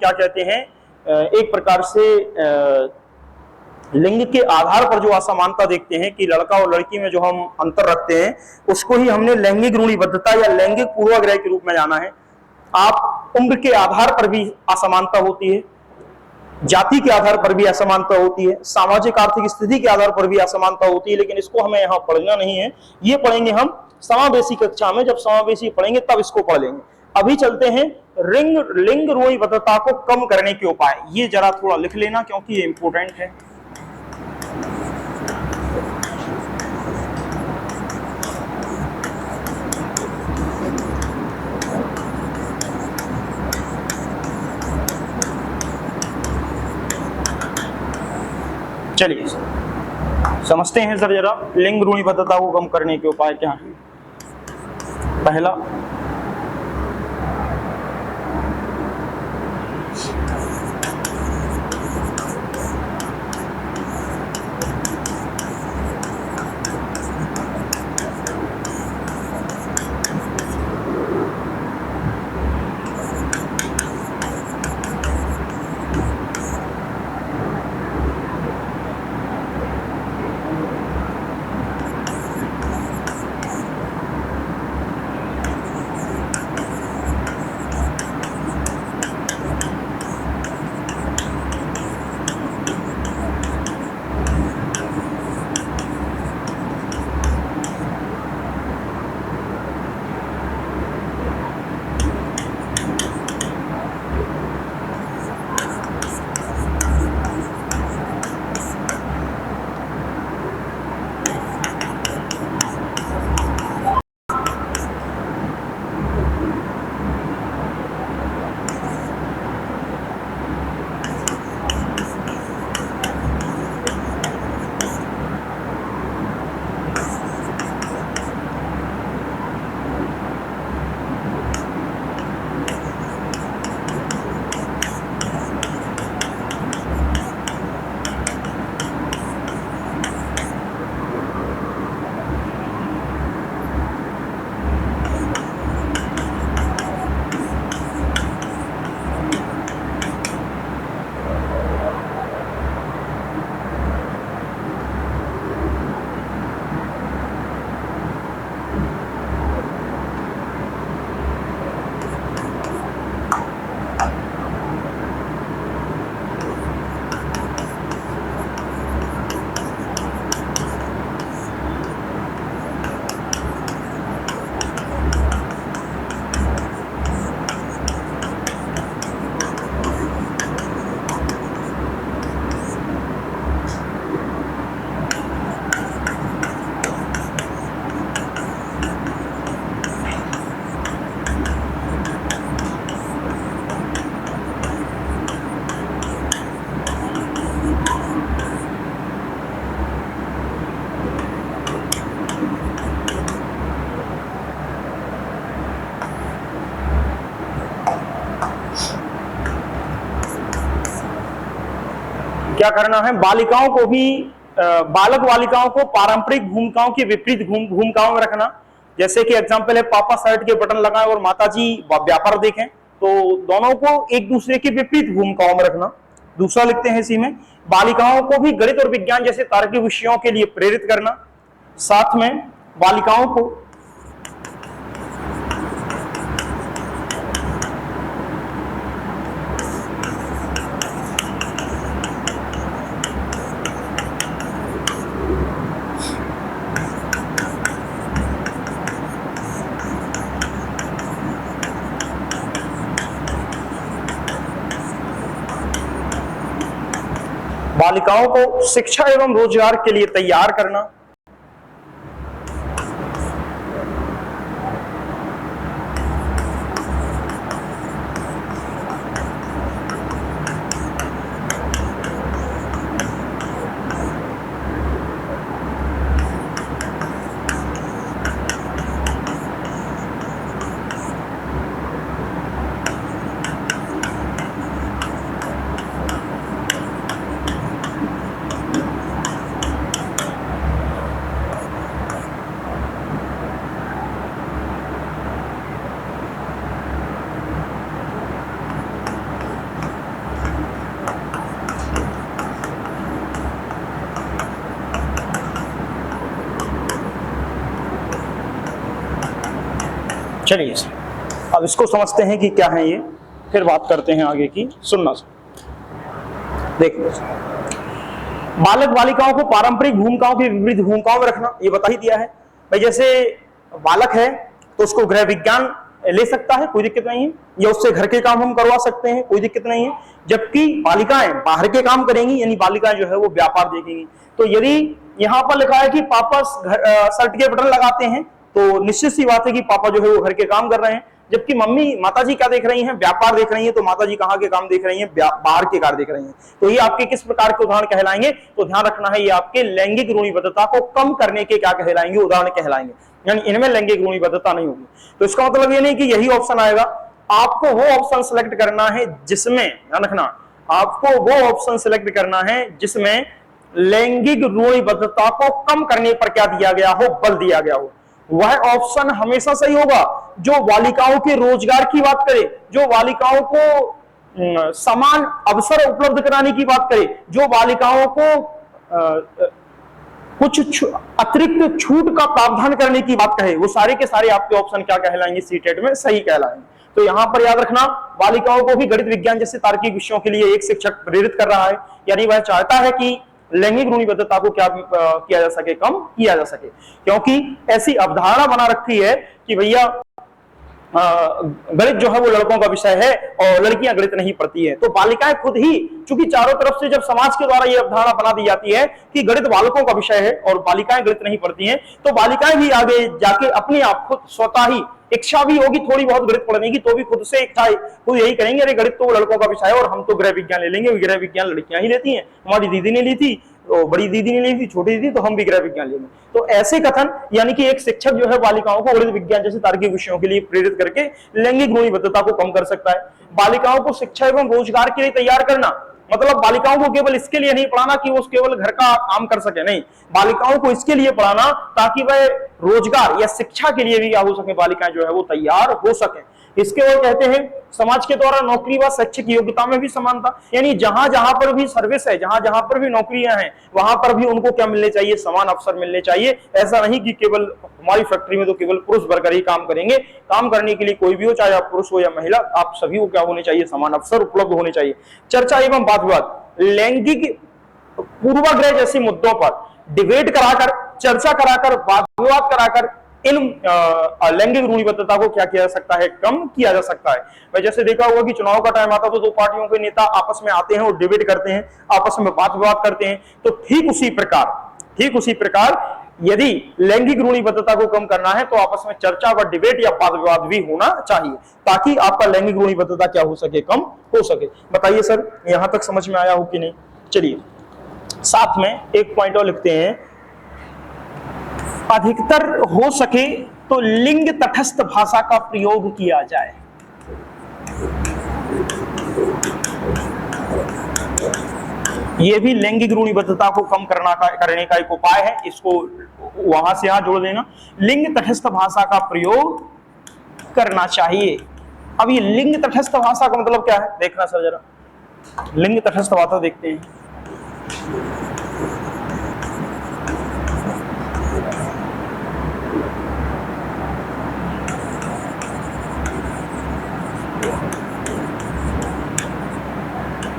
क्या कहते हैं, एक प्रकार से लिंग के आधार पर जो असमानता देखते हैं कि लड़का और लड़की में जो हम अंतर रखते हैं, उसको ही हमने लैंगिक रूढ़िबद्धता या लैंगिक पूर्वाग्रह के रूप में जाना है। आप उम्र के आधार पर भी असमानता होती है, जाति के आधार पर भी असमानता होती है, सामाजिक आर्थिक स्थिति के आधार पर भी असमानता होती है, लेकिन इसको हमें यहाँ पढ़ना नहीं है। ये पढ़ेंगे हम समावेशी कक्षा में, जब समावेशी पढ़ेंगे तब इसको पढ़ लेंगे। अभी चलते हैं लिंग रूढ़िबद्धता को कम करने के उपाय। ये जरा थोड़ा लिख लेना क्योंकि ये इंपॉर्टेंट है। चलिए समझते हैं सर जरा लिंग रूढ़िबद्धता को कम करने के उपाय क्या हैं। पहला, क्या करना है, बालिकाओं को भी बालक बालिकाओं को पारंपरिक भूमिकाओं के विपरीत भूमिकाओं में रखना। जैसे कि एग्जांपल है, पापा शर्ट के बटन लगाएं और माताजी व्यापार देखें, तो दोनों को एक दूसरे के विपरीत भूमिकाओं में रखना। दूसरा लिखते हैं इसी में, बालिकाओं को भी गणित और विज्ञान जैसे तार्किक विषयों के लिए प्रेरित करना। साथ में बालिकाओं को शिक्षा एवं रोजगार के लिए तैयार करना। चलिए अब इसको समझते हैं कि क्या है ये, फिर बात करते हैं आगे की। सुनना देखो, बालक बालिकाओं को पारंपरिक भूमिकाओं की विपरीत भूमिकाओं में रखना, ये बता ही दिया है भाई। जैसे बालक है तो उसको गृह विज्ञान ले सकता है, कोई दिक्कत नहीं है, या उससे घर के काम हम करवा सकते हैं, कोई दिक्कत नहीं है। जबकि बालिकाएं बाहर के काम करेंगी, यानी बालिकाएं जो है वो व्यापार देखेंगी। तो यदि यहाँ पर लिखा है कि पापा शर्ट के बटन लगाते हैं, तो निश्चित सी बात है कि पापा जो है वो घर के काम कर रहे हैं। जबकि मम्मी माताजी क्या देख रही हैं, व्यापार देख रही हैं, तो माताजी कहाँ के काम देख रही हैं, बाहर के कार्य देख रही हैं। तो ये आपके किस प्रकार के उदाहरण कहलाएंगे, तो ध्यान रखना है, ये आपके लैंगिक रूढ़िबद्धता को कम करने के क्या कहलाएंगे, उदाहरण कहलाएंगे, यानी इनमें लैंगिक रूढ़िबद्धता नहीं होगी। तो इसका मतलब ये नहीं कि यही ऑप्शन आएगा, आपको वो ऑप्शन सेलेक्ट करना है जिसमें, ध्यान रखना, आपको वो ऑप्शन सेलेक्ट करना है जिसमें लैंगिक रूढ़िबद्धता को कम करने पर क्या दिया गया हो, बल दिया गया हो। वह ऑप्शन हमेशा सही होगा जो बालिकाओं के रोजगार की बात करे, जो बालिकाओं को समान अवसर उपलब्ध कराने की बात करे, जो बालिकाओं को कुछ अतिरिक्त छूट का प्रावधान करने की बात कहे, वो सारे के सारे आपके ऑप्शन क्या कहलाएंगे, सीटेट में सही कहलाएंगे। तो यहां पर याद रखना, बालिकाओं को भी गणित विज्ञान जैसे तार्किक विषयों के लिए एक शिक्षक प्रेरित कर रहा है, यानी वह चाहता है कि लैंगिक रूढ़िबद्धता को क्या किया जा सके, कम किया जा सके। क्योंकि ऐसी अवधारणा बना रखी है कि भैया गणित जो है वो लड़कों का विषय है और लड़कियां गणित नहीं पढ़ती है। तो बालिकाएं खुद ही, चूंकि चारों तरफ से जब समाज के द्वारा ये अवधारणा बना दी जाती है कि गणित बालकों का विषय है और बालिकाएं गणित नहीं पढ़ती हैं, तो बालिकाएं भी आगे जाके अपने आप खुद स्वतः ही इच्छा भी होगी थोड़ी बहुत गणित पढ़ने की, तो भी खुद से इच्छा खुद यही करेंगे, अरे गणित तो लड़कों का विषय है और हम तो गृह विज्ञान ले लेंगे, गृह विज्ञान लड़कियां ही लेती हैं, हमारी दीदी ने ली थी, तो बड़ी दीदी ने ली थी, छोटी दीदी, तो हम भी गृह विज्ञान लेंगे। तो ऐसे कथन, यानी कि एक शिक्षक जो है बालिकाओं को गणित विज्ञान जैसे तार्किक विषयों के लिए प्रेरित करके लैंगिक रूढ़िबद्धता को कम कर सकता है। बालिकाओं को शिक्षा एवं रोजगार के लिए तैयार करना, मतलब बालिकाओं को केवल इसके लिए नहीं पढ़ाना कि वो केवल घर का काम कर सके, नहीं, बालिकाओं को इसके लिए पढ़ाना ताकि वह रोजगार या शिक्षा के लिए भी क्या हो सके, बालिकाएं जो है वो तैयार हो सके। इसके और कहते हैं समाज के द्वारा नौकरी व शैक्षिक योग्यता में भी समानता, यानी जहां जहां पर भी सर्विस है, जहां जहां पर भी नौकरियां हैं, वहां पर भी उनको क्या मिलने चाहिए, समान अवसर मिलने चाहिए। ऐसा नहीं कि केवल हमारी फैक्ट्री में तो केवल पुरुष वर्कर ही काम करेंगे, काम करने के लिए कोई भी हो, चाहे आप पुरुष हो या महिला, आप सभी को क्या होने चाहिए, समान अवसर उपलब्ध होने चाहिए। चर्चा एवं वाद विवाद, लैंगिक पूर्वाग्रह जैसे मुद्दों पर डिबेट कराकर, चर्चा कराकर, वाद विवाद कराकर इन लैंगिक रूढ़िबद्धता को क्या किया जा सकता है, कम किया जा सकता है। भाई जैसे देखा होगा कि चुनाव का टाइम आता तो दो पार्टियों के नेता आपस में आते हैं और डिबेट करते हैं, आपस में वाद विवाद करते हैं। तो ठीक उसी प्रकार यदि लैंगिक रूढ़िबद्धता को कम करना है तो आपस में चर्चा व डिबेट या वाद विवाद भी होना चाहिए, ताकि आपका लैंगिक रूढ़िबद्धता क्या हो सके, कम हो सके। बताइए सर, यहां तक समझ में आया हो कि नहीं? चलिए साथ में एक पॉइंट और लिखते हैं, अधिकतर हो सके तो लिंग तटस्थ भाषा का प्रयोग किया जाए। यह भी लैंगिक रूढ़िबद्धता को कम करने का एक उपाय है, इसको वहां से यहां जोड़ देना, लिंग तटस्थ भाषा का प्रयोग करना चाहिए। अब ये लिंग तटस्थ भाषा का मतलब क्या है, देखना सर जरा, लिंग तटस्थ भाषा देखते हैं।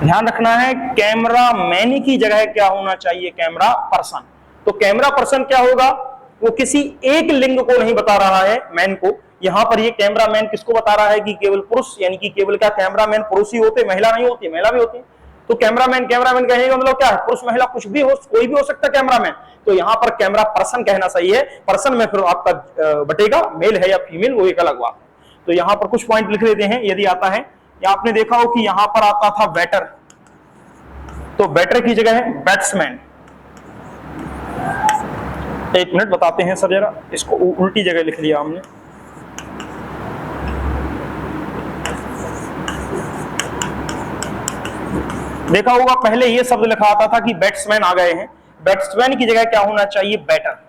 ध्यान रखना है, कैमरा मैन की जगह क्या होना चाहिए, कैमरा पर्सन। तो कैमरा पर्सन क्या होगा, वो किसी एक लिंग को नहीं बता रहा है, मैन को। यहां पर ये कैमरा मैन किसको बता रहा है कि केवल पुरुष, यानी कि केवल क्या कैमरा मैन पुरुष ही होते, महिला नहीं होती, महिला भी होती है। तो कैमरा मैन कहने का मतलब क्या है, पुरुष महिला कुछ भी हो, कोई भी हो सकता है कैमरा मैन। तो यहां पर कैमरा पर्सन कहना सही है। पर्सन में फिर आपका बटेगा मेल है या फीमेल, वो एक अलग बात है। तो यहां पर कुछ पॉइंट लिख लेते हैं यदि आता है। या आपने देखा हो कि यहां पर आता था बैटर, तो बैटर की जगह है बैट्समैन। एक मिनट बताते हैं सर जरा, इसको उल्टी जगह लिख लिया हमने। देखा होगा पहले ये शब्द लिखा आता था कि बैट्समैन आ गए हैं, बैट्समैन की जगह क्या होना चाहिए, बैटर।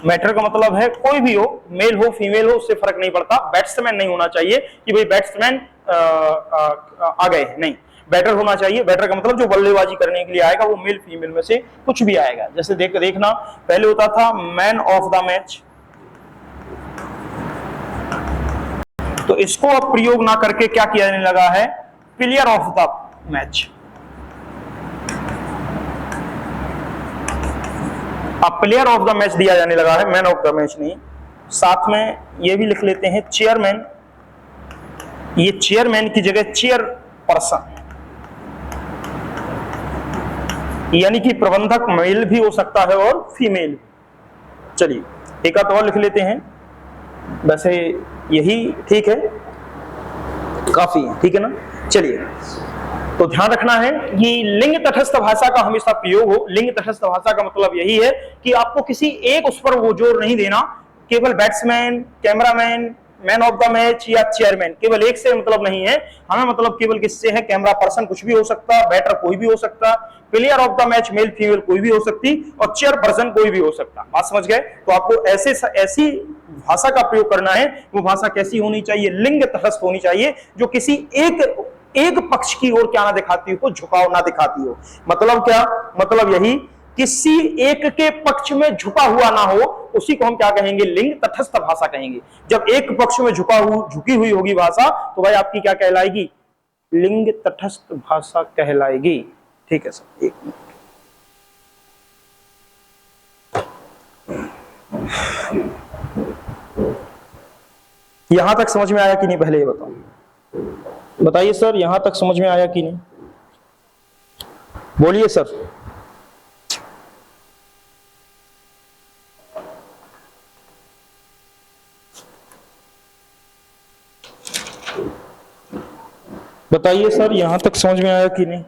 बैटर का मतलब है कोई भी हो, मेल हो फीमेल हो, उससे फर्क नहीं पड़ता, बैट्समैन नहीं होना चाहिए कि भाई बैट्समैन आ गए हैं, नहीं, बैटर होना चाहिए। बैटर का मतलब जो बल्लेबाजी करने के लिए आएगा, वो मेल फीमेल में से कुछ भी आएगा। जैसे देखना पहले होता था मैन ऑफ द मैच, तो इसको अब प्रयोग ना करके क्या किया जाने लगा है, प्लेयर ऑफ द मैच। अब प्लेयर ऑफ द मैच दिया जाने लगा है, मैन ऑफ द मैच नहीं। साथ में ये भी लिख लेते हैं चेयरमैन, ये चेयरमैन की जगह चेयर पर्सन, यानी कि प्रबंधक मेल भी हो सकता है और फीमेल। चलिए एक आध और लिख लेते हैं, वैसे यही ठीक है, काफी है, ठीक है ना। चलिए तो ध्यान रखना है कि लिंग तटस्थ भाषा का हमेशा प्रयोग हो। लिंग तटस्थ भाषा का मतलब यही है कि आपको किसी एक उस पर वो जोर नहीं देना, केवल batsman, cameraman, man of the match या चेयरमैन, केवल एक से मतलब नहीं है हमें, मतलब केवल किससे है, कैमरा पर्सन कुछ भी हो सकता, बैटर कोई भी हो सकता, player of the match male female कोई भी हो सकती, और चेयर पर्सन कोई भी हो सकता। बात समझ गए। तो आपको ऐसी भाषा का प्रयोग करना है। वो भाषा कैसी होनी चाहिए, लिंग तटस्थ होनी चाहिए, जो किसी एक पक्ष की ओर क्या ना दिखाती हो, झुकाव ना दिखाती हो। मतलब क्या, मतलब यही किसी एक के पक्ष में झुका हुआ ना हो, उसी को हम क्या कहेंगे, लिंग तटस्थ भाषा कहेंगे। जब एक पक्ष में झुकी हुई होगी भाषा, तो भाई आपकी क्या कहलाएगी, लिंग तटस्थ भाषा कहलाएगी। ठीक है सर, एक मिनट। यहां तक समझ में आया कि नहीं, पहले ये बताओ, बताइए सर, यहां तक समझ में आया कि नहीं, बोलिए सर। बताइए सर, यहां तक समझ में आया कि नहीं।